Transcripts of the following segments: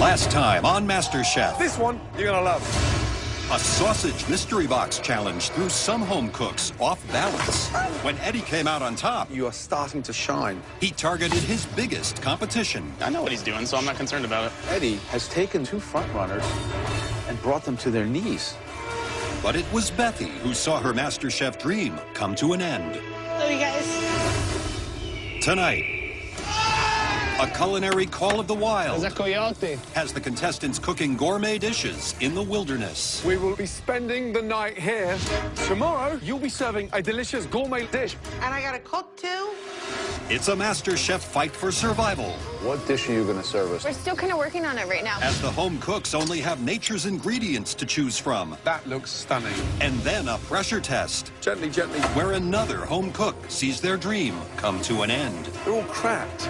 Last time on Masterchef. This one you're gonna love. A sausage mystery box challenge threw some home cooks off balance. When Eddie came out on top, You are starting to shine. he targeted his biggest competition. I know what he's doing, so I'm not concerned about it. Eddie has taken two front runners and brought them to their knees. But it was Bethy who saw her Masterchef dream come to an end. Hello, you guys. Tonight, a culinary call of the wild coyote. has the contestants cooking gourmet dishes in the wilderness. We will be spending the night here. Tomorrow, you'll be serving a delicious gourmet dish. And I gotta cook too? It's a Masterchef fight for survival, What dish are you going to serve us? We're still kind of working on it right now. as the home cooks only have nature's ingredients to choose from. That looks stunning. And then a pressure test, Gently, gently. where another home cook sees their dream come to an end. They're all cracked.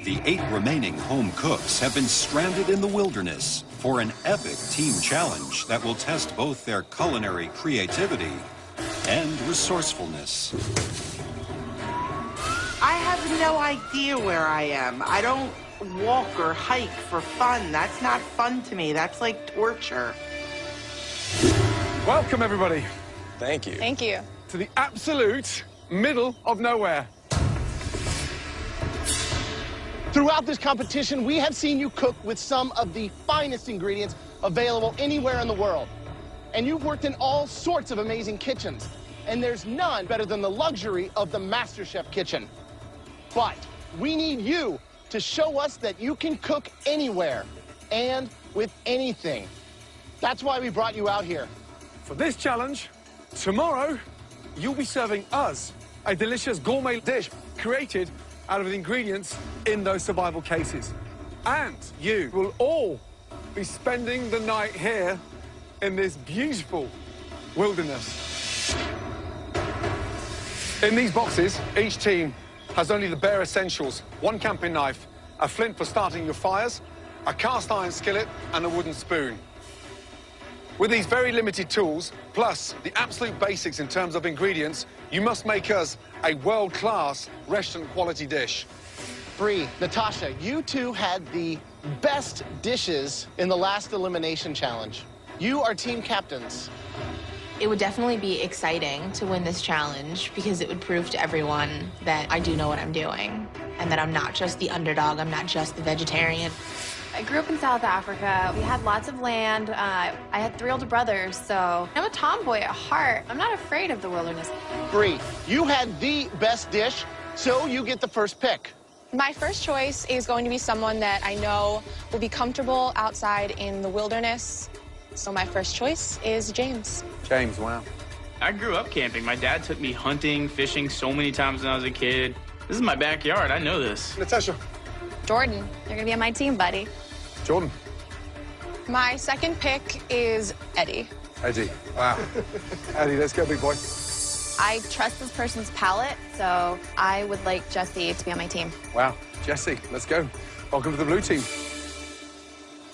The 8 remaining home cooks have been stranded in the wilderness for an epic team challenge that will test both their culinary creativity and resourcefulness. I have no idea where I am. I don't walk or hike for fun. That's not fun to me. That's like torture. Welcome, everybody, Thank you. Thank you. to the absolute middle of nowhere. Throughout this competition, we have seen you cook with some of the finest ingredients available anywhere in the world. And you've worked in all sorts of amazing kitchens. And there's none better than the luxury of the MasterChef kitchen. But we need you to show us that you can cook anywhere and with anything. That's why we brought you out here. For this challenge, tomorrow, you'll be serving us a delicious gourmet dish created out of the ingredients in those survival cases. And you will all be spending the night here in this beautiful wilderness. In these boxes, each team has only the bare essentials: one camping knife, a flint for starting your fires, a cast iron skillet, and a wooden spoon. With these very limited tools, plus the absolute basics in terms of ingredients, you must make us a world-class restaurant-quality dish. Bree, Natasha, you two had the best dishes in the last elimination challenge. You are team captains. It would definitely be exciting to win this challenge because it would prove to everyone that I do know what I'm doing and that I'm not just the underdog, I'm not just the vegetarian. I grew up in South Africa. We had lots of land. I had 3 older brothers, so I'm a tomboy at heart. I'm not afraid of the wilderness. Bree, you had the best dish, so you get the first pick. My first choice is going to be someone that I know will be comfortable outside in the wilderness. So my first choice is James. James, wow. I grew up camping. My dad took me hunting, fishing so many times when I was a kid. This is my backyard. I know this. Natasha. Jordan, you're gonna be on my team, buddy. Jordan. My second pick is Eddie. Eddie. Wow. Eddie, let's go, big boy. I trust this person's palate, so I would like Jesse to be on my team. Wow. Jesse, let's go. Welcome to the blue team.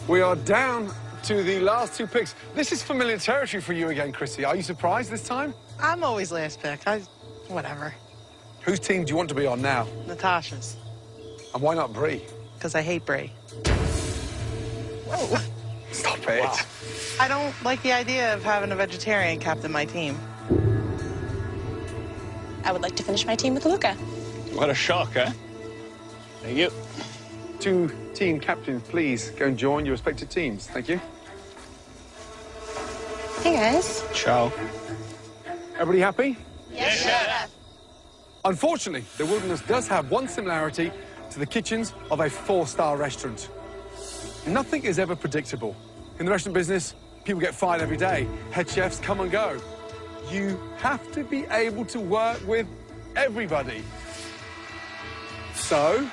We are down to the last 2 picks. This is familiar territory for you again, Chrissy. Are you surprised this time? I'm always last pick. Whatever. Whose team do you want to be on now? Natasha's. And why not Bree? Because I hate Brie. Whoa. Stop it. Wow. I don't like the idea of having a vegetarian captain my team. I would like to finish my team with Luca. What a shock, huh? Thank you. 2 team captains, please go and join your respective teams. Thank you. Hey, guys. Ciao. Everybody happy? Yes, Chef. Unfortunately, the wilderness does have one similarity to the kitchens of a 4-star restaurant. Nothing is ever predictable. In the restaurant business, people get fired every day. Head chefs come and go. You have to be able to work with everybody. So,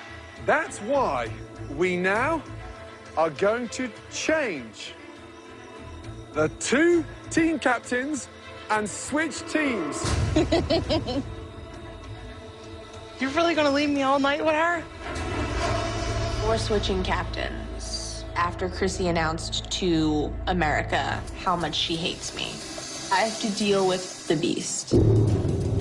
that's why we now are going to change the 2 team captains and switch teams. You're really gonna leave me all night with her? We're switching captains. after Chrissy announced to America how much she hates me. I have to deal with the beast.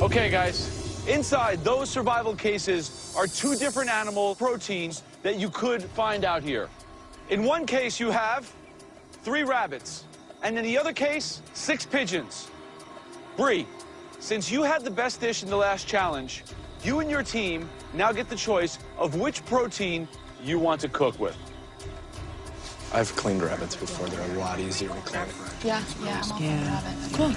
Okay, guys. Inside those survival cases are 2 different animal proteins that you could find out here. In one case, you have 3 rabbits, and in the other case, 6 pigeons. Bree, since you had the best dish in the last challenge, you and your team now get the choice of which protein you want to cook with. I've cleaned rabbits before. They're a lot easier to clean. Yeah, I'm all for rabbit. Cool.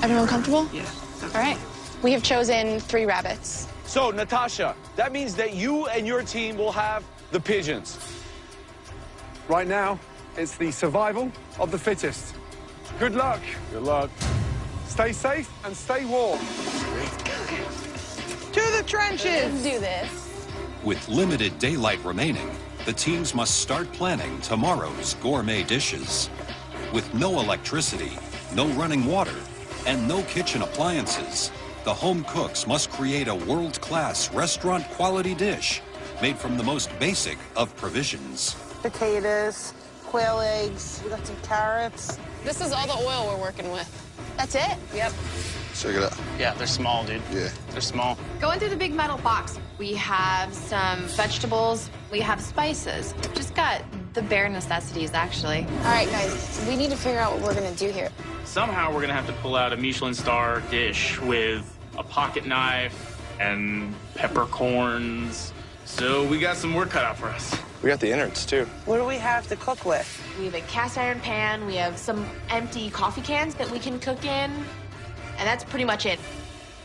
Everyone comfortable? Yeah. All right. We have chosen 3 rabbits. So, Natasha, that means that you and your team will have the pigeons. Right now, it's the survival of the fittest. Good luck. Good luck. Stay safe and stay warm. To the trenches. Let's do this. With limited daylight remaining, the teams must start planning tomorrow's gourmet dishes. With no electricity, no running water, and no kitchen appliances, the home cooks must create a world-class restaurant-quality dish made from the most basic of provisions. Potatoes, quail eggs, we got some carrots. This is all the oil we're working with. That's it? Yep. Check it out. Yeah, they're small, dude. Yeah. They're small. Going through the big metal box, we have some vegetables, we have spices. Just got the bare necessities, actually. All right, guys, we need to figure out what we're gonna do here. Somehow we're gonna have to pull out a Michelin star dish with a pocket knife and peppercorns. So we got some work cut out for us. We got the innards, too. What do we have to cook with? We have a cast iron pan, we have some empty coffee cans that we can cook in, and that's pretty much it.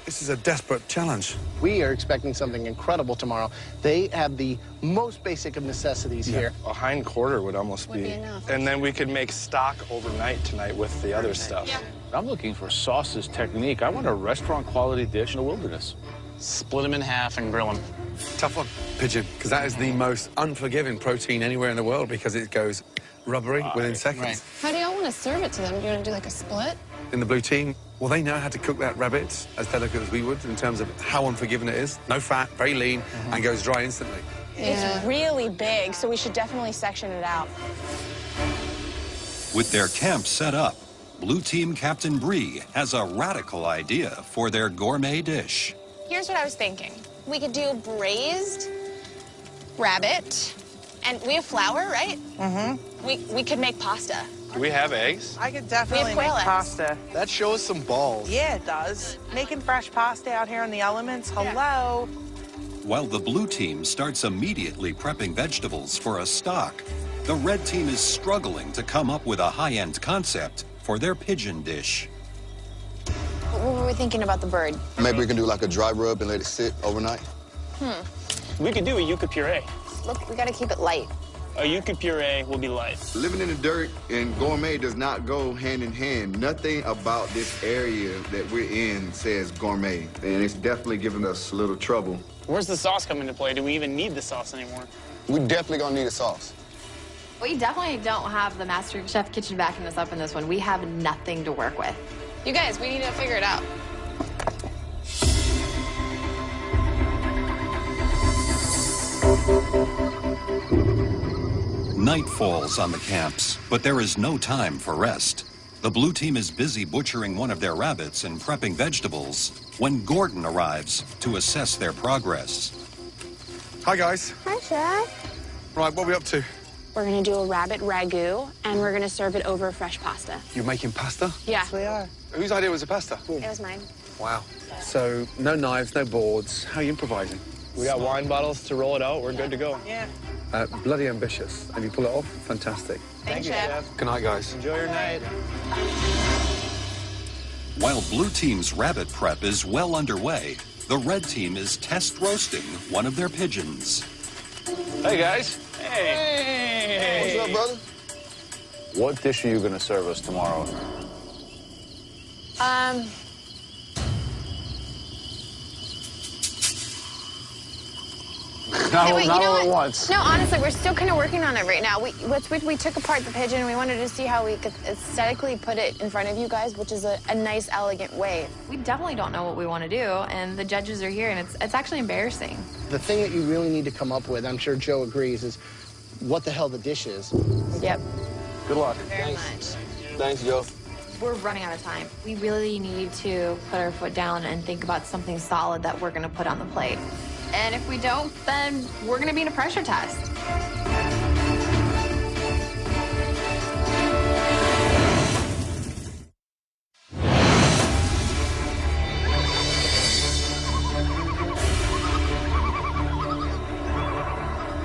This is a desperate challenge. We are expecting something incredible tomorrow. They have the most basic of necessities here. A hind quarter would almost be enough. And then we could make stock overnight tonight with the other stuff. Yeah. I'm looking for sauces technique. I want a restaurant-quality dish in the wilderness. Split them in half and grill them. Tough one, pigeon, because that is the most unforgiving protein anywhere in the world because it goes rubbery within seconds. right. How do y'all want to serve it to them? Do you want to do like a split? In the blue team, well, they know how to cook that rabbit as delicate as we would in terms of how unforgiving it is. No fat, very lean, and goes dry instantly. It's really big, so we should definitely section it out. With their camp set up, Blue Team Captain Bree has a radical idea for their gourmet dish. Here's what I was thinking. We could do braised rabbit, and we have flour, right? Mm-hmm. We could make pasta. Do we have eggs? I could definitely quail make eggs. pasta. That shows some balls. Yeah, it does. Making fresh pasta out here in the elements, hello. While the blue team starts immediately prepping vegetables for a stock, the red team is struggling to come up with a high-end concept for their pigeon dish. What were we thinking about the bird? Maybe we can do like a dry rub and let it sit overnight. We could do a yucca puree. Look, we gotta keep it light. A yucca puree will be light. Living in the dirt and gourmet does not go hand in hand. Nothing about this area that we're in says gourmet, and it's definitely giving us a little trouble. Where's the sauce come into play? Do we even need the sauce anymore? We definitely gonna need a sauce. We definitely don't have the Masterchef kitchen backing us up in this one. We have nothing to work with. You guys, we need to figure it out. Night falls on the camps, but there is no time for rest. The blue team is busy butchering one of their rabbits and prepping vegetables when Gordon arrives to assess their progress. Hi, guys. Hi, Chef. Right, what are we up to? We're gonna do a rabbit ragu, and we're gonna serve it over fresh pasta. You're making pasta? Yeah, We are. Whose idea was the pasta? it was mine. Wow. So, no knives, no boards. How are you improvising? We got wine bottles to roll it out. We're good to go. Yeah. Bloody ambitious. And you pull it off? Fantastic. Thanks, Chef. Good night, guys. Enjoy your night. While blue team's rabbit prep is well underway, the red team is test roasting one of their pigeons. Hey, guys. Hey. What's up, brother? What dish are you going to serve us tomorrow? Hey, wait, you know all what? at once. No, honestly, we're still kind of working on it right now. We took apart the pigeon. We wanted to see how we could aesthetically put it in front of you guys, which is a nice, elegant way. We definitely don't know what we want to do, and the judges are here, and it's actually embarrassing. The thing that you really need to come up with, I'm sure Joe agrees, is what the hell the dish is. Yep. Good luck. Very much. Thanks, Joe. We're running out of time. We really need to put our foot down and think about something solid that we're going to put on the plate. And if we don't, then we're going to be in a pressure test.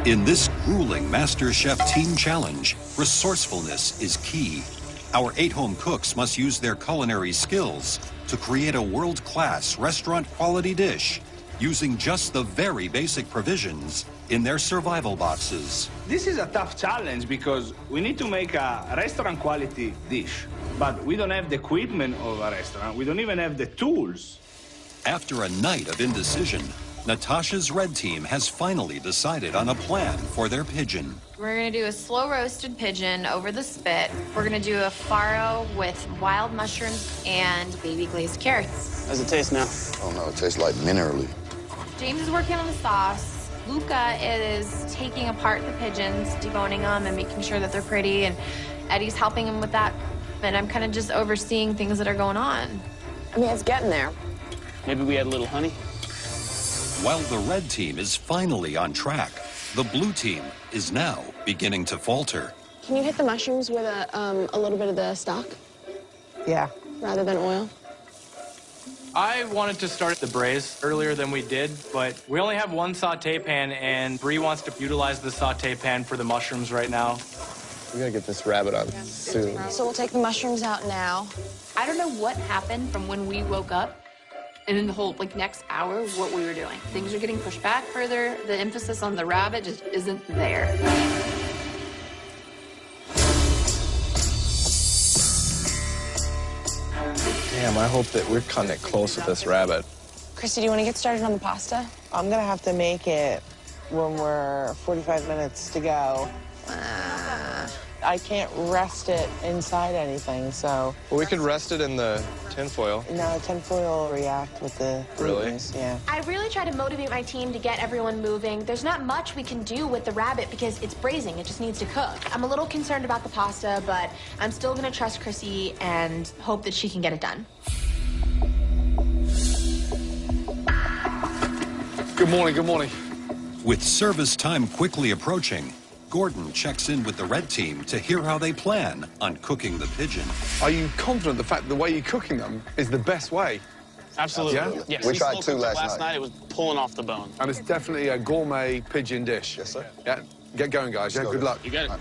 In this grueling Masterchef team challenge, resourcefulness is key. Our 8 home cooks must use their culinary skills to create a world-class restaurant-quality dish using just the very basic provisions in their survival boxes. This is a tough challenge because we need to make a restaurant-quality dish, but we don't have the equipment of a restaurant. We don't even have the tools. After a night of indecision, Natasha's red team has finally decided on a plan for their pigeon. We're gonna do a slow roasted pigeon over the spit. We're gonna do a farro with wild mushrooms and baby glazed carrots. How's it taste now? Oh no, it tastes like minerally. James is working on the sauce. Luca is taking apart the pigeons, deboning them and making sure that they're pretty, and Eddie's helping him with that. And I'm kind of just overseeing things that are going on. I mean, it's getting there. Maybe we add a little honey? While the red team is finally on track, the blue team is now beginning to falter. Can you hit the mushrooms with a little bit of the stock Yeah. rather than oil? I wanted to start the braise earlier than we did, but we only have one saute pan, and Bree wants to utilize the saute pan for the mushrooms right now. We gotta get this rabbit on soon. So we'll take the mushrooms out now. I don't know what happened from when we woke up and in the whole next hour what we were doing. Things are getting pushed back further. The emphasis on the rabbit just isn't there. Damn, I hope that we're cutting it close with this rabbit. Christy, do you want to get started on the pasta? I'm gonna have to make it when we're 45 minutes to go. I can't rest it inside anything, so. Well, we could rest it in the tinfoil. No, tinfoil will react with the Really? glutens, yeah. I really try to motivate my team to get everyone moving. There's not much we can do with the rabbit because it's braising. It just needs to cook. I'm a little concerned about the pasta, but I'm still gonna trust Chrissy and hope that she can get it done. Good morning, good morning. With service time quickly approaching, Gordon checks in with the red team to hear how they plan on cooking the pigeon. Are you confident the fact the way you're cooking them is the best way? Absolutely. Yeah? Yes, We tried 2 last night. It was pulling off the bone. And it's definitely a gourmet pigeon dish. Yes, sir. Yeah, get going, guys. Yeah, good luck. You got it.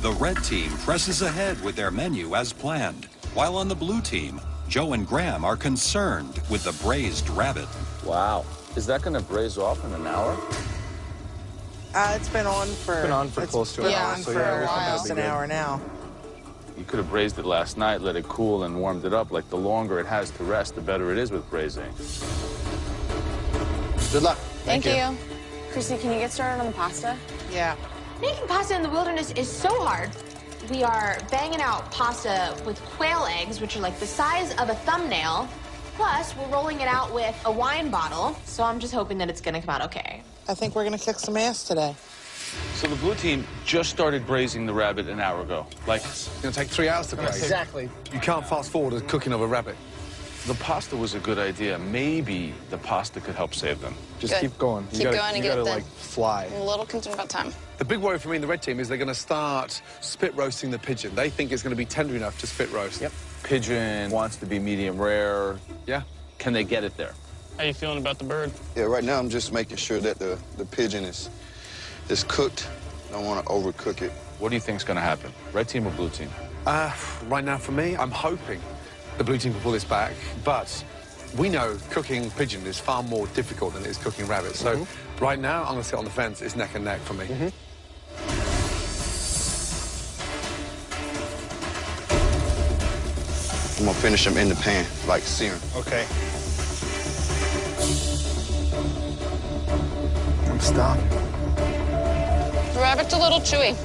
The red team presses ahead with their menu as planned, while on the blue team, Joe and Graham are concerned with the braised rabbit. Wow. Is that going to braise off in an hour? It's been on for close to an hour, so yeah, we think that'd almost be an good. hour now. You could have braised it last night, let it cool, and warmed it up. Like, the longer it has to rest, the better it is with braising. Good luck. Thank you. Christy, can you get started on the pasta? Yeah. Making pasta in the wilderness is so hard. We are banging out pasta with quail eggs, which are like the size of a thumbnail. Plus, we're rolling it out with a wine bottle. So I'm just hoping that it's gonna come out okay. I think we're gonna kick some ass today. So the blue team just started braising the rabbit an hour ago. Like, It's going to take 3 hours to braise. Exactly. You can't fast forward the cooking of a rabbit. the pasta was a good idea. Maybe the pasta could help save them. Just Good. keep going. Keep going and you get it gotta done. like fly. I'm a little concerned about time. The big worry for me in the red team is they're going to start spit roasting the pigeon. They think it's going to be tender enough to spit roast. Yep. Pigeon wants to be medium rare. Yeah. Can they get it there? How you feeling about the bird? Yeah, right now I'm just making sure that the pigeon is cooked. I don't want to overcook it. What do you think's going to happen? Red team or blue team? Right now for me, I'm hoping the blue team can pull this back, but we know cooking pigeon is far more difficult than it is cooking rabbit. So right now, I'm going to sit on the fence. It's neck and neck for me. I'm going to finish them in the pan, like searing. Okay. I'm stopped. The rabbit's a little chewy.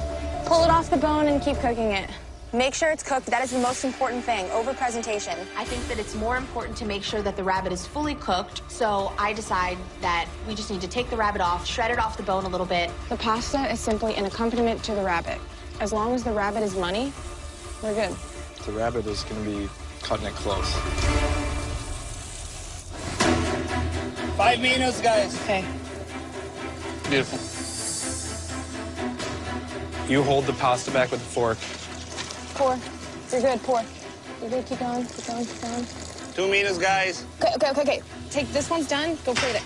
Pull it off the bone and keep cooking it. Make sure it's cooked. That is the most important thing, over presentation. I think that it's more important to make sure that the rabbit is fully cooked, so I decide that we just need to take the rabbit off, shred it off the bone a little bit. The pasta is simply an accompaniment to the rabbit. As long as the rabbit is money, we're good. The rabbit is going to be cutting it close. 5 minutes, guys. Okay. Beautiful. You hold the pasta back with the fork. Pour. You're good, pour. You're good, keep going, keep going, keep going. 2 minutes, guys. Okay. Take, this one's done, go plate it.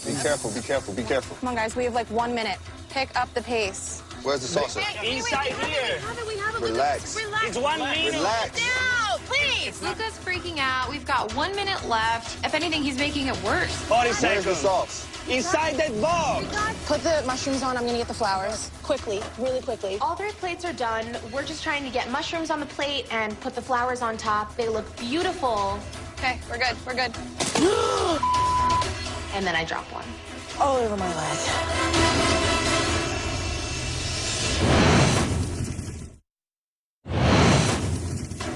Be careful, be careful, be careful. Come on, guys, we have like 1 minute. Pick up the pace. Where's the sauce? Inside here. We have it. Relax. It's 1 minute. Relax. No, please. Luca's freaking out. We've got 1 minute left. If anything, he's making it worse. 40 Where's seconds. the sauce? Inside that bowl. Put the mushrooms on, I'm gonna get the flowers. Quickly, really quickly. All 3 plates are done. We're just trying to get mushrooms on the plate and put the flowers on top. They look beautiful. Okay, we're good, we're good. And then I drop one. All over my leg.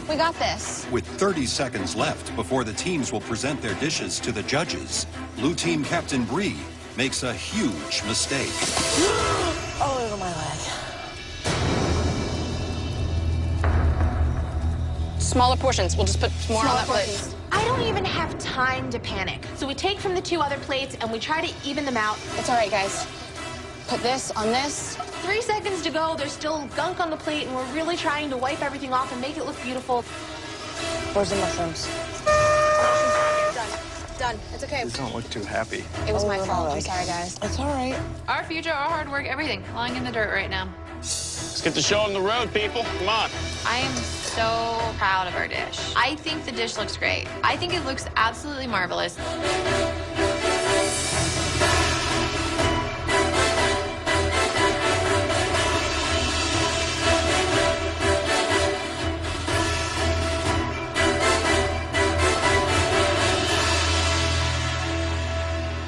We got this. With 30 seconds left before the teams will present their dishes to the judges, Blue Team Captain Bree makes a huge mistake. All over my leg. Smaller portions, we'll just put more on that plate. I don't even have time to panic. So we take from the 2 other plates and we try to even them out. It's all right, guys. Put this on this. 3 seconds to go. There's still gunk on the plate, and we're really trying to wipe everything off and make it look beautiful. Where's the mushrooms? Done. It's okay. You don't look too happy. It was my fault. I'm sorry, guys. It's all right. Our future, our hard work, everything lying in the dirt right now. Let's get the show on the road, people. Come on. I am so proud of our dish. I think the dish looks great. I think it looks absolutely marvelous.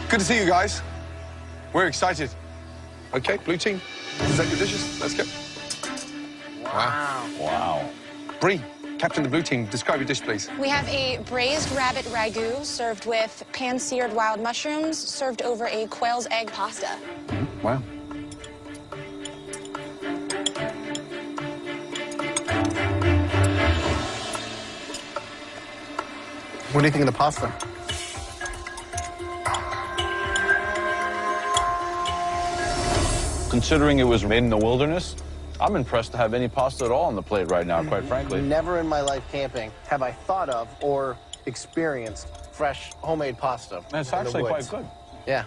Good to see you guys. We're excited. Okay, blue team, present your dishes. Let's go. Wow. Bree, captain of the blue team, describe your dish, please. We have a braised rabbit ragu served with pan-seared wild mushrooms served over a quail's egg pasta. Wow. What do you think of the pasta? Considering it was made in the wilderness, I'm impressed to have any pasta at all on the plate right now, quite frankly. Never in my life camping have I thought of or experienced fresh homemade pasta. It's in the actually quite woods. good. Yeah.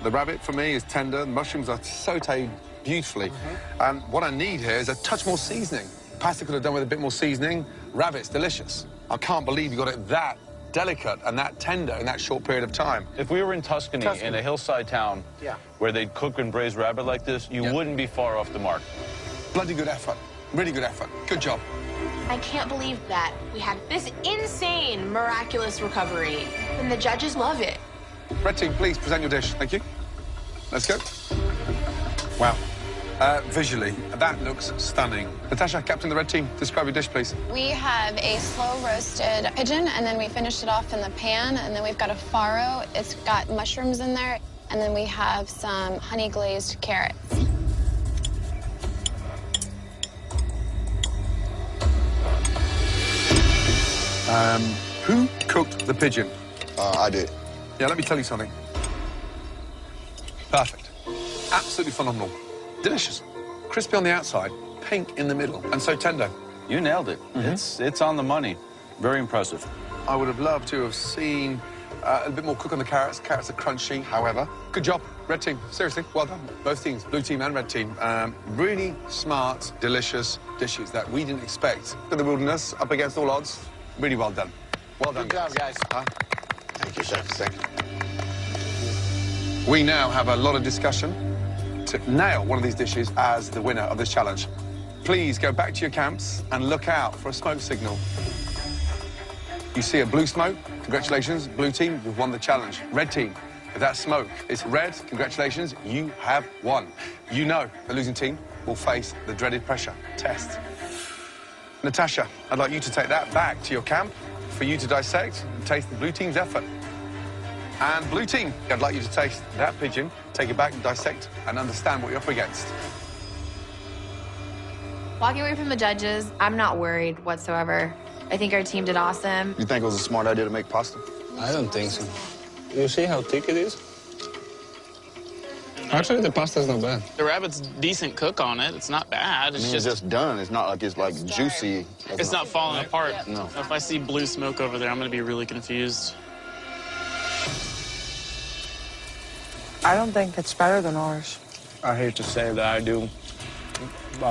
The rabbit, for me, is tender. The mushrooms are sauteed beautifully. And what I need here is a touch more seasoning. Pasta could have done with a bit more seasoning. Rabbit's delicious. I can't believe you got it that delicate and that tender in that short period of time. If we were in Tuscany, in a hillside town where they'd cook and braise rabbit like this, you wouldn't be far off the mark. Bloody good effort. Really good effort. Good job. I can't believe that we had this insane, miraculous recovery, and the judges love it. Red team, please present your dish. Thank you. Let's go. Wow. Visually, that looks stunning. Natasha, captain of the red team, describe your dish, please. We have a slow-roasted pigeon, and then we finished it off in the pan, and then we've got a farro. It's got mushrooms in there, and then we have some honey-glazed carrots. Who cooked the pigeon? I did. Yeah, let me tell you something. Perfect. Absolutely phenomenal. Delicious. Crispy on the outside, pink in the middle, and so tender. You nailed it. It's on the money. Very impressive. I would have loved to have seen a bit more cook on the carrots. Carrots are crunchy, however. Good job, red team. Seriously, well done. Both teams, blue team and red team. Really smart, delicious dishes that we didn't expect. In the wilderness, up against all odds, really well done. Well done, Good job, guys. Thank you, chef. Thank you. We now have a lot of discussion to nail one of these dishes as the winner of this challenge. Please go back to your camps and look out for a smoke signal. You see a blue smoke, congratulations, blue team, you've won the challenge. Red team, if that smoke is red, congratulations, you have won. You know, the losing team, will face the dreaded pressure test. Natasha, I'd like you to take that back to your camp for you to dissect and taste the blue team's effort. And blue team, I'd like you to taste that pigeon, take it back and dissect and understand what you're up against. Walking away from the judges, I'm not worried whatsoever. I think our team did awesome. You think it was a smart idea to make pasta? I don't think so. You see how thick it is? Actually, the pasta's not bad. The rabbit's decent cook on it. It's not bad. It's just done. It's not like it's like juicy. It's not falling apart. No. If I see blue smoke over there, I'm going to be really confused. I don't think it's better than ours. I hate to say that I do.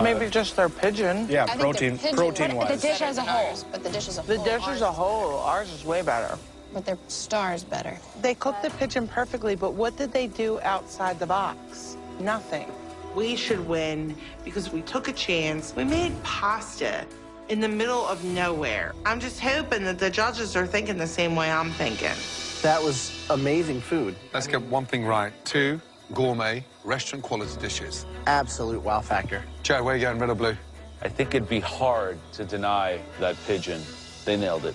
Maybe just their pigeon. Yeah, protein-wise. The dish as a whole. But the dish as a whole. The dish as a whole, ours is way better. But their star's better. They cooked the pigeon perfectly, but what did they do outside the box? Nothing. We should win because we took a chance. We made pasta in the middle of nowhere. I'm just hoping that the judges are thinking the same way I'm thinking. That was amazing food. Let's get one thing right. 2 gourmet, restaurant quality dishes. Absolute wow factor. Joe, where are you going, red or blue? I think it'd be hard to deny that pigeon. They nailed it.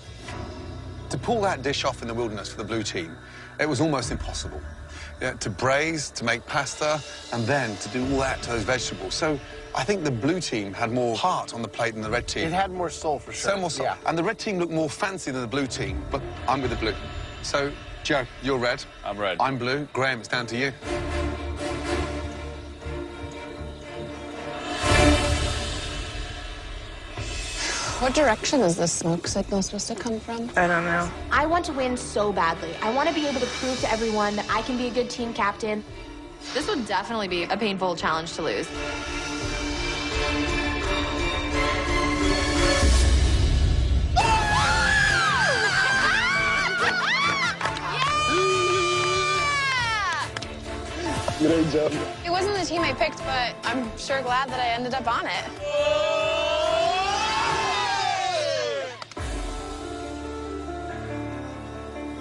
To pull that dish off in the wilderness for the blue team, it was almost impossible. Yeah, to braise, to make pasta, and then to do all that to those vegetables. So I think the blue team had more heart on the plate than the red team. It had more soul, for sure. So more soul. Yeah. And the red team looked more fancy than the blue team, but I'm with the blue. So, Joe, you're red. I'm red. I'm blue. Graham, it's down to you. What direction is this smoke signal supposed to come from? I don't know. I want to win so badly. I want to be able to prove to everyone that I can be a good team captain. This would definitely be a painful challenge to lose. Great job. It wasn't the team I picked, but I'm sure glad that I ended up on it.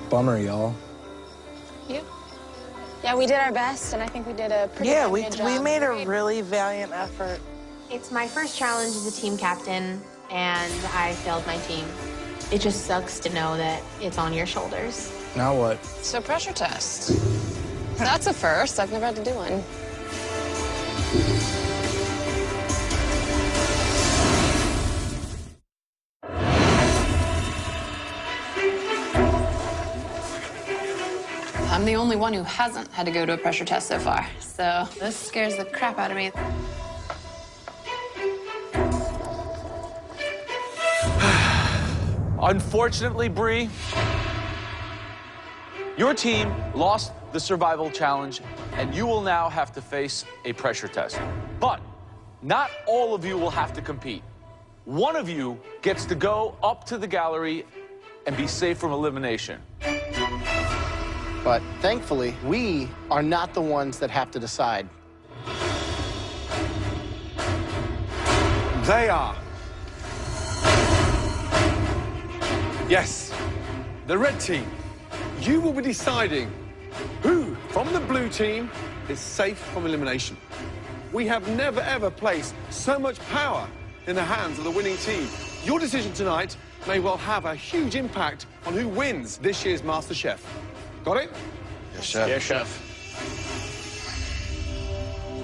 Bummer, y'all. You? Yeah, we did our best, and I think we did a pretty good job. we made a really valiant effort. It's my first challenge as a team captain, and I failed my team. It just sucks to know that it's on your shoulders. Now what? So pressure test. That's a first. I've never had to do one. I'm the only one who hasn't had to go to a pressure test so far, so this scares the crap out of me. Unfortunately, Bree, your team lost the survival challenge, and you will now have to face a pressure test. But not all of you will have to compete. One of you gets to go up to the gallery and be safe from elimination. But thankfully, we are not the ones that have to decide. They are. Yes, the red team. You will be deciding who from the blue team is safe from elimination. We have never, ever placed so much power in the hands of the winning team. Your decision tonight may well have a huge impact on who wins this year's Masterchef. Got it? Yes, chef. Yes, chef.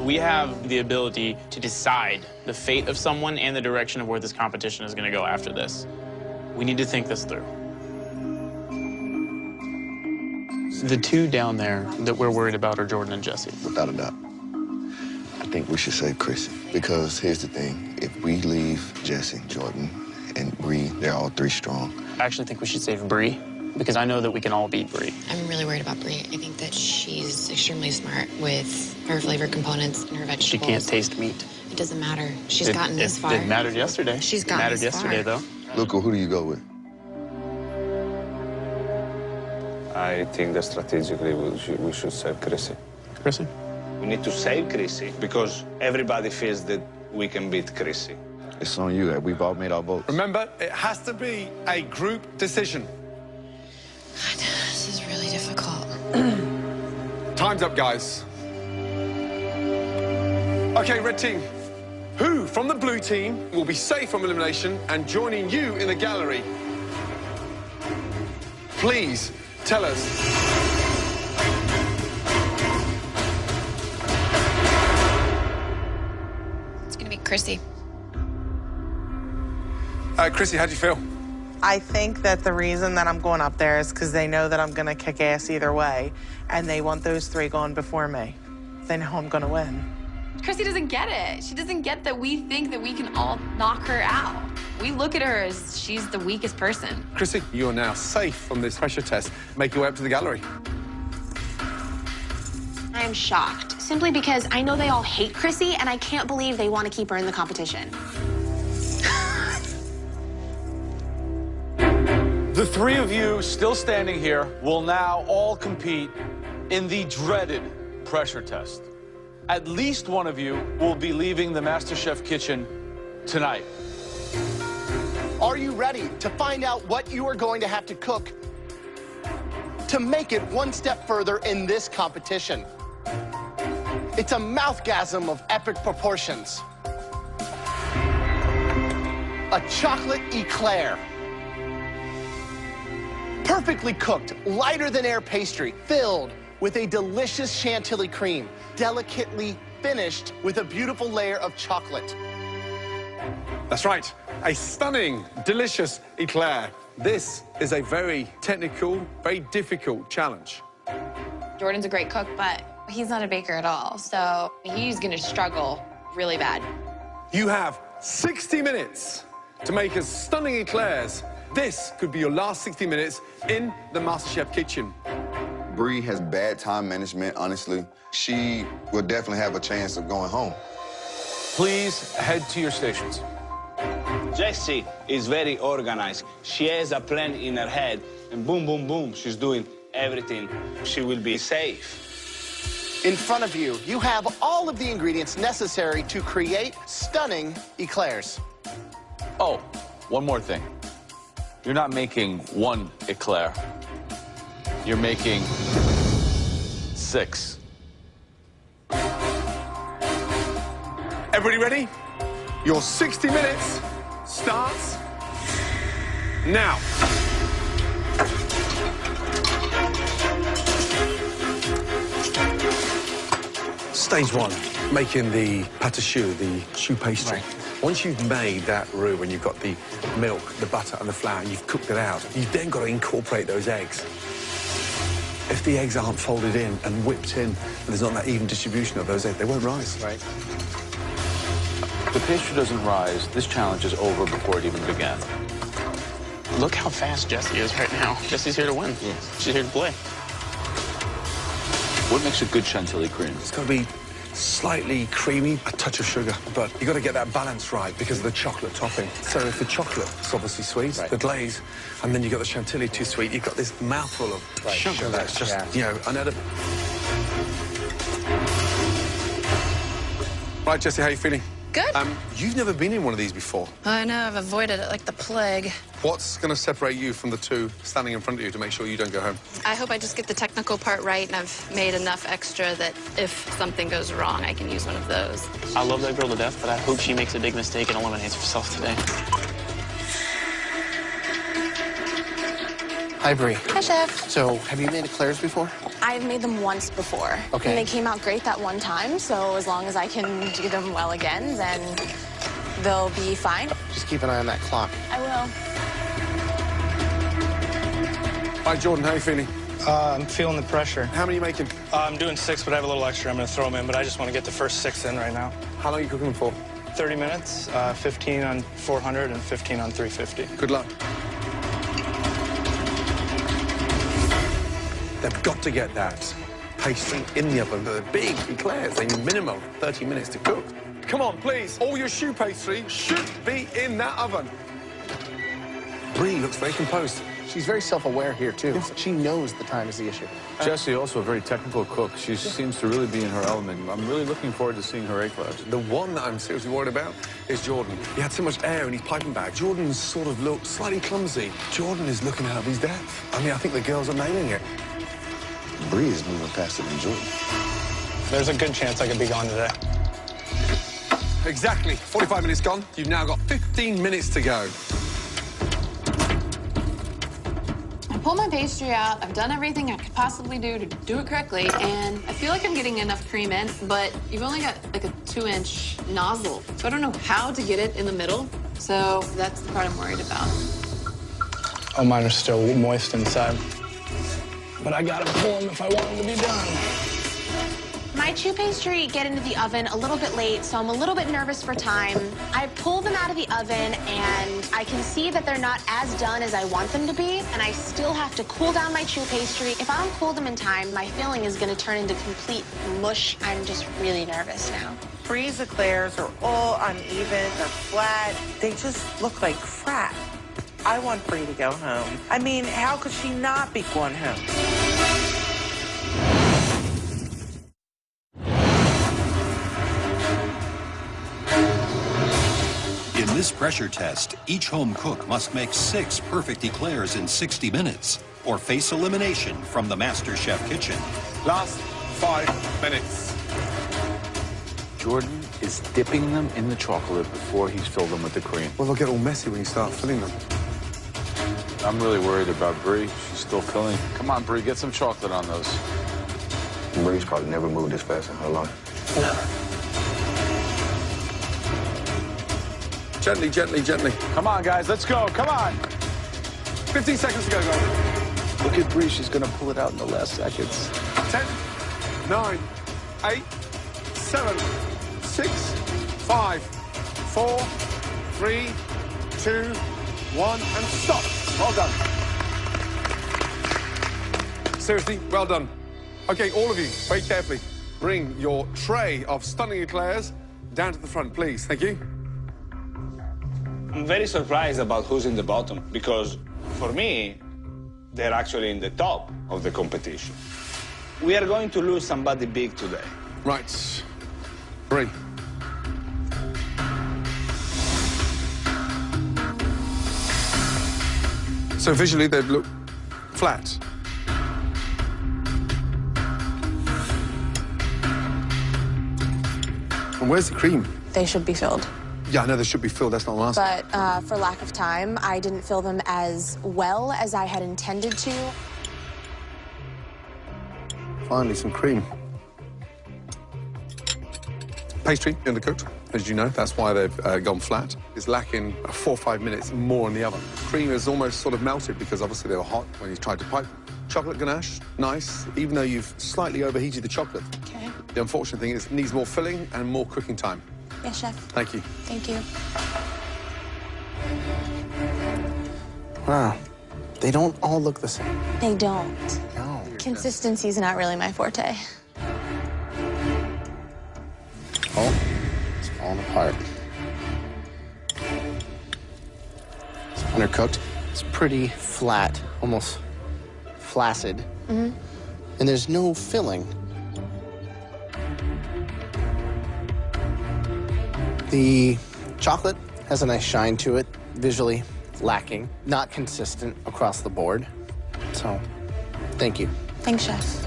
We have the ability to decide the fate of someone and the direction of where this competition is going to go after this. We need to think this through. The two down there that we're worried about are Jordan and Jesse. Without a doubt. I think we should save Chrissy. Because here's the thing. If we leave Jesse, Jordan, and Bree, they're all 3 strong. I actually think we should save Bree, because I know that we can all beat Bree. I'm really worried about Bree. I think that she's extremely smart with her flavor components and her vegetables. She can't taste meat. It doesn't matter. She's gotten this far. It mattered yesterday. She's gotten mattered this yesterday, far. though. Luca, who do you go with? I think that strategically we should save Chrissy. Chrissy? We need to save Chrissy because everybody feels that we can beat Chrissy. It's on you. We've all made our votes. Remember, it has to be a group decision. God, this is really difficult. Time's up, guys. Okay, red team, Who from the blue team will be safe from elimination and joining you in the gallery? Please tell us. It's gonna be Chrissy. Chrissy, how do you feel? I think that the reason that I'm going up there is because they know that I'm going to kick ass either way, and they want those three going before me. They know I'm going to win. Chrissy doesn't get it. She doesn't get that we think that we can all knock her out. We look at her as she's the weakest person. Chrissy, you are now safe from this pressure test. Make your way up to the gallery. I am shocked, simply because I know they all hate Chrissy, and I can't believe they want to keep her in the competition. The three of you still standing here will now all compete in the dreaded pressure test. At least one of you will be leaving the Masterchef kitchen tonight. Are you ready to find out what you are going to have to cook to make it one step further in this competition? It's a mouthgasm of epic proportions. A chocolate eclair. Perfectly cooked, lighter than air pastry, filled with a delicious chantilly cream, delicately finished with a beautiful layer of chocolate. That's right, a stunning, delicious eclair. This is a very technical, very difficult challenge. Jordan's a great cook, but he's not a baker at all, so he's gonna struggle really bad. You have 60 minutes to make us stunning eclairs. This could be your last 60 minutes in the MasterChef kitchen. Bree has bad time management, honestly. She will definitely have a chance of going home. Please head to your stations. Jessie is very organized. She has a plan in her head, and boom, boom, boom, she's doing everything. She will be safe. In front of you, you have all of the ingredients necessary to create stunning eclairs. Oh, one more thing. You're not making one eclair. You're making 6. Everybody ready? Your 60 minutes starts now. Stage 1, making the pâte choux, the choux pastry. Right. Once you've made that roux and you've got the milk, the butter and the flour, and you've cooked it out, you've then got to incorporate those eggs. If the eggs aren't folded in and whipped in, and there's not that even distribution of those eggs, they won't rise. Right. If the pastry doesn't rise, this challenge is over before it even began. Look how fast Jessie is right now. Jessie's here to win. She's here to play. What makes a good chantilly cream? It's got to be slightly creamy, a touch of sugar, but you've got to get that balance right because of the chocolate topping. So if the chocolate's obviously sweet, the glaze, and then you've got the chantilly too sweet, you've got this mouthful of sugar that's just, you know, unedible. Right, Jessie, how are you feeling? Good. You've never been in one of these before. I know, I've avoided it like the plague. What's going to separate you from the two standing in front of you to make sure you don't go home? I hope I just get the technical part right, and I've made enough extra that if something goes wrong, I can use one of those. I love that girl to death, but I hope she makes a big mistake and eliminates herself today. Hi, Bree. Hi, Chef. So, have you made eclairs before? I've made them once before. Okay. And they came out great that one time, so as long as I can do them well again, then they'll be fine. Just keep an eye on that clock. I will. Hi, Jordan, how are you feeling? I'm feeling the pressure. How many are you making? I'm doing 6, but I have a little extra. I'm going to throw them in, but I just want to get the first 6 in right now. How long are you cooking them for? 30 minutes, 15 on 400 and 15 on 350. Good luck. They've got to get that pastry in the oven. They're big eclairs. They need minimum 30 minutes to cook. Come on, please. All your choux pastry should be in that oven. Bree looks very composed. She's very self-aware here, too. She knows the time is the issue. Jessie, also a very technical cook. She seems to really be in her element. I'm really looking forward to seeing her eclairs. The one that I'm seriously worried about is Jordan. He had so much air in his piping bag. Jordan sort of looked slightly clumsy. Jordan is looking out of his depth. I mean, I think the girls are nailing it. Bree is moving faster than Jordan. There's a good chance I could be gone today. Exactly. 45 minutes gone. You've now got 15 minutes to go. I pulled my pastry out. I've done everything I could possibly do to do it correctly, and I feel like I'm getting enough cream in, but you've only got like a 2-inch nozzle, so I don't know how to get it in the middle. So that's the part I'm worried about. Oh, mine are still moist inside. But I gotta pull them if I want them to be done. My chew pastry get into the oven a little bit late, so I'm a little bit nervous for time. I pull them out of the oven, and I can see that they're not as done as I want them to be, and I still have to cool down my chew pastry. If I don't cool them in time, my filling is gonna turn into complete mush. I'm just really nervous now. Bree's eclairs are all uneven, they're flat. They just look like frat. I want Bree to go home. I mean, how could she not be going home? In this pressure test, each home cook must make 6 perfect eclairs in 60 minutes or face elimination from the Masterchef kitchen. Last 5 minutes. Jordan is dipping them in the chocolate before he's filled them with the cream. Well, they'll get all messy when you start filling them. I'm really worried about Brie. She's still filling. Come on, Brie, get some chocolate on those. Brie's probably never moved this fast in her life. Gently, gently, gently. Come on, guys, let's go. Come on. 15 seconds to go, guys. Look at Bree, she's gonna pull it out in the last seconds. 10, 9, 8, 7, 6, 5, 4, 3, 2, 1, and stop. Well done. Seriously, well done. Okay, all of you, very carefully, bring your tray of stunning eclairs down to the front, please. Thank you. I'm very surprised about who's in the bottom, because for me, they're actually in the top of the competition. We are going to lose somebody big today. Right. Bree. So visually, they look flat. And where's the cream? They should be filled. Yeah, I know they should be filled. That's not an answer. But for lack of time, I didn't fill them as well as I had intended to. Finally, some cream. Pastry undercooked, as you know. That's why they've gone flat. It's lacking 4 or 5 minutes more in the oven. Cream is almost sort of melted because obviously they were hot when you tried to pipe them. Chocolate ganache, nice, even though you've slightly overheated the chocolate. Okay. The unfortunate thing is it needs more filling and more cooking time. Yes, Chef. Thank you. Thank you. Wow. They don't all look the same. They don't. No. Consistency's not really my forte. Oh, it's falling apart. It's undercooked. It's pretty flat, almost flaccid. Mm-hmm. And there's no filling. The chocolate has a nice shine to it, visually lacking, not consistent across the board. So, thank you. Thanks, Chef.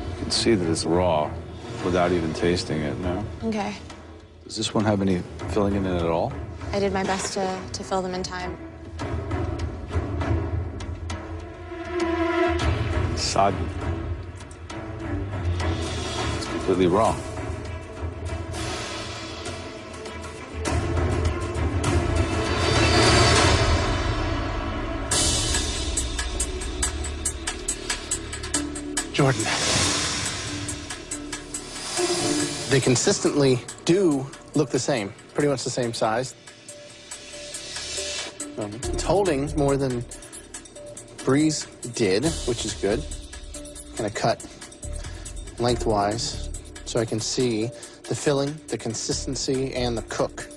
You can see that it's raw without even tasting it, no? Okay. Does this one have any filling in it at all? I did my best to fill them in time. Soggy. It's completely raw. Jordan. They consistently do look the same, pretty much the same size. It's holding more than Bree's did, which is good. Kind of cut lengthwise so I can see the filling, the consistency, and the cook.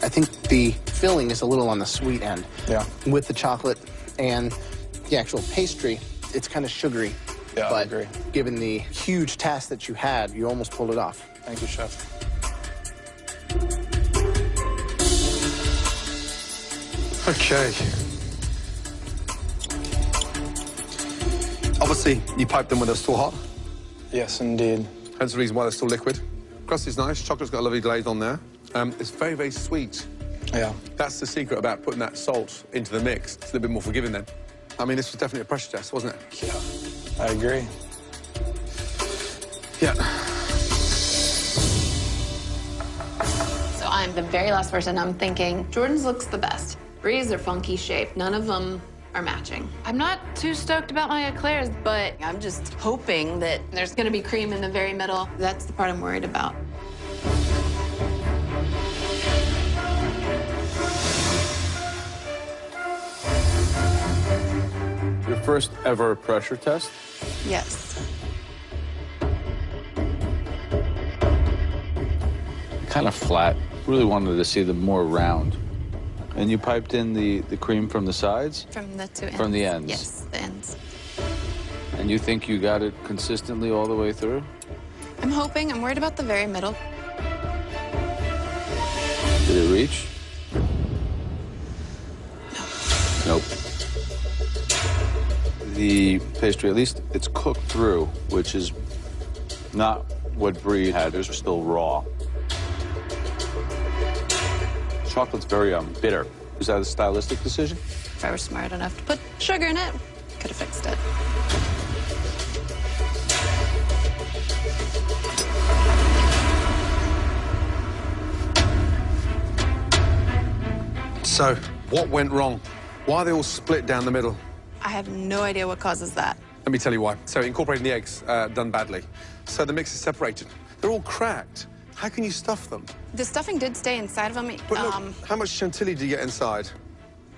I think the filling is a little on the sweet end. Yeah. With the chocolate and The actual pastry, it's kind of sugary. Yeah, but I agree. Given the huge task that you had, you almost pulled it off. Thank you, Chef. Okay. Obviously, you piped them when they're still hot. Yes, indeed. That's the reason why they're still liquid. Crust is nice. Chocolate's got a lovely glaze on there. It's very, very sweet. Yeah. That's the secret about putting that salt into the mix. It's a little bit more forgiving then. I mean, this was definitely a pressure test, wasn't it? Yeah, I agree. Yeah. So I'm the very last person. I'm thinking Jordan's looks the best. Bree's are funky shape. None of them are matching. I'm not too stoked about my eclairs, but I'm just hoping that there's gonna be cream in the very middle. That's the part I'm worried about. Your first ever pressure test? Yes. Kind of flat. Really wanted to see them more round. And you piped in the cream from the sides? From the two ends. From the ends? Yes, the ends. And you think you got it consistently all the way through? I'm hoping. I'm worried about the very middle. Did it reach? No. Nope. The pastry, at least it's cooked through, which is not what Brie had. Those are still raw. Chocolate's very bitter. Was that a stylistic decision? If I were smart enough to put sugar in it, could have fixed it. So, what went wrong? Why are they all split down the middle? I have no idea what causes that. Let me tell you why. So, incorporating the eggs, done badly. So the mix is separated. They're all cracked. How can you stuff them? The stuffing did stay inside of them. But look, how much chantilly do you get inside?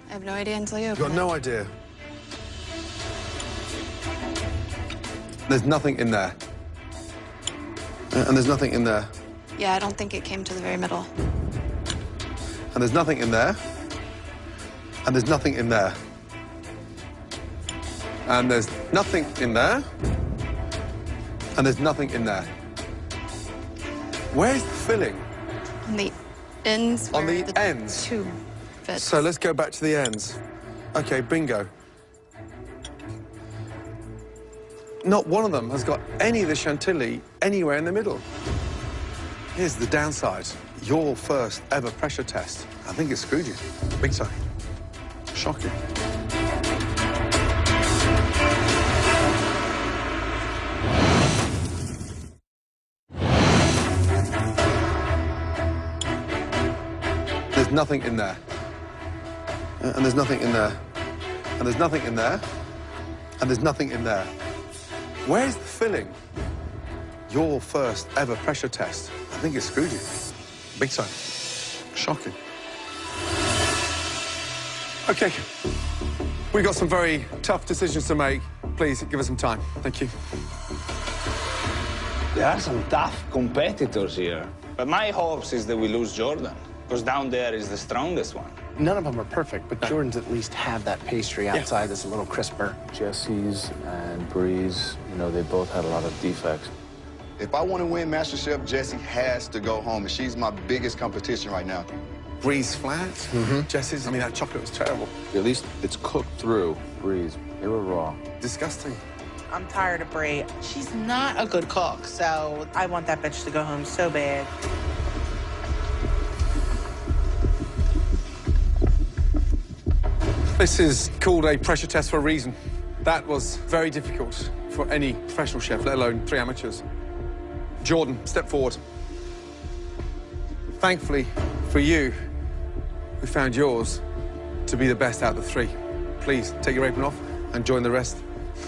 I have no idea until you You've open got no idea. There's nothing in there. And there's nothing in there. Yeah, I don't think it came to the very middle. And there's nothing in there. And there's nothing in there. And there's nothing in there. And there's nothing in there. Where's the filling? On the ends. On the ends? Two fits. So let's go back to the ends. Okay, bingo. Not one of them has got any of the chantilly anywhere in the middle. Here's the downside. Your first ever pressure test. I think it screwed you. Big time. Shocking. There's nothing in there. And there's nothing in there. And there's nothing in there. And there's nothing in there. Where's the filling? Your first ever pressure test. I think it screwed you. Big time. Shocking. Okay. We got some very tough decisions to make. Please give us some time. Thank you. There are some tough competitors here. But my hopes is that we lose Jordan, because down there is the strongest one. None of them are perfect, but Jordan's at least have that pastry outside that's a little crisper. Jesse's and Bree's, you know, they both had a lot of defects. If I want to win MasterChef, Jessie has to go home, and she's my biggest competition right now. Bree's flat. Jesse's, I mean, that chocolate was terrible. At least it's cooked through. Bree's, they were raw. Disgusting. I'm tired of Brie. She's not a good cook, so I want that bitch to go home so bad. This is called a pressure test for a reason. That was very difficult for any professional chef, let alone 3 amateurs. Jordan, step forward. Thankfully for you, we found yours to be the best out of the 3. Please take your apron off and join the rest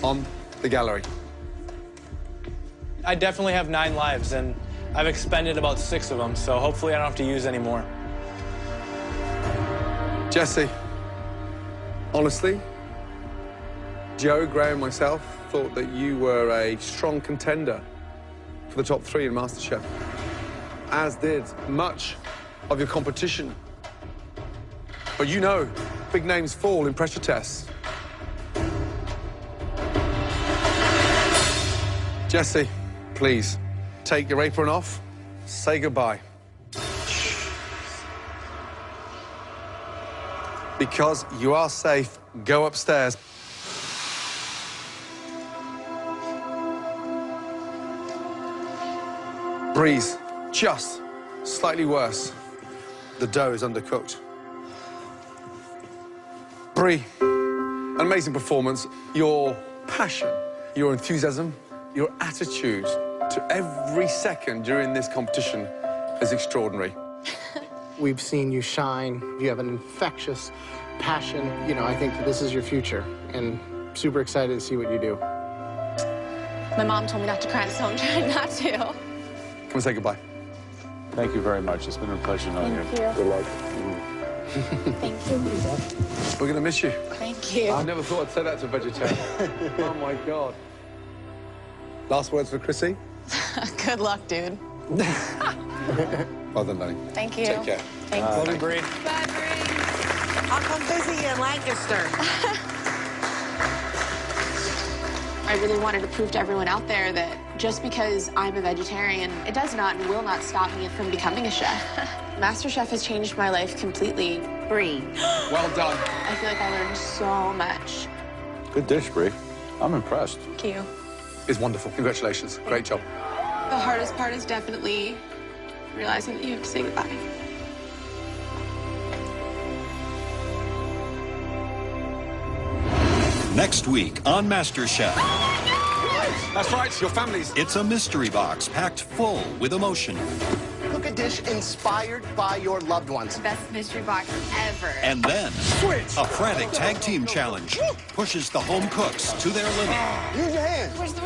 on the gallery. I definitely have 9 lives, and I've expended about 6 of them, so hopefully I don't have to use any more. Jesse, honestly, Joe, Graham, myself thought that you were a strong contender for the top 3 in MasterChef, as did much of your competition. But you know, big names fall in pressure tests. Jesse, please, take your apron off. Say goodbye. Because you are safe, go upstairs. Breeze, just slightly worse. The dough is undercooked. Bree, an amazing performance. Your passion, your enthusiasm, your attitude to every second during this competition is extraordinary. We've seen you shine. You have an infectious passion. You know, I think that this is your future, and super excited to see what you do. My mom told me not to cry, so I'm trying not to. Come and say goodbye. Thank you very much. It's been a pleasure knowing you. Thank you. Good luck. Thank you. We're gonna miss you. Thank you. I never thought I'd say that to a vegetarian. Oh my God. Last words for Chrissy? Good luck, dude. Well done, Danny. Thank you. Take care. Thanks. Love you, Bree. Bye, Bree. I'll come visit you in Lancaster. I really wanted to prove to everyone out there that just because I'm a vegetarian, it does not and will not stop me from becoming a chef. Masterchef has changed my life completely. Bree. Well done. I feel like I learned so much. Good dish, Bree. I'm impressed. Thank you. It's wonderful. Congratulations. Great job. The hardest part is definitely realizing that you have to say goodbye. Next week on MasterChef. That's right, your families. It's a mystery box packed full with emotion. Cook a dish inspired by your loved ones. Best mystery box ever. And then, a frantic tag team challenge pushes the home cooks to their limit. Use your hands. Where's the...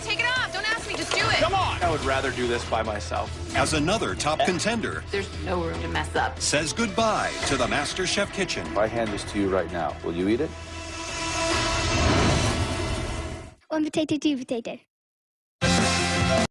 Take it off. Don't ask me. Just do it. Come on! I would rather do this by myself. As another top contender There's no room to mess up. says goodbye to the MasterChef kitchen. If I hand this to you right now, will you eat it? One potato, two potato.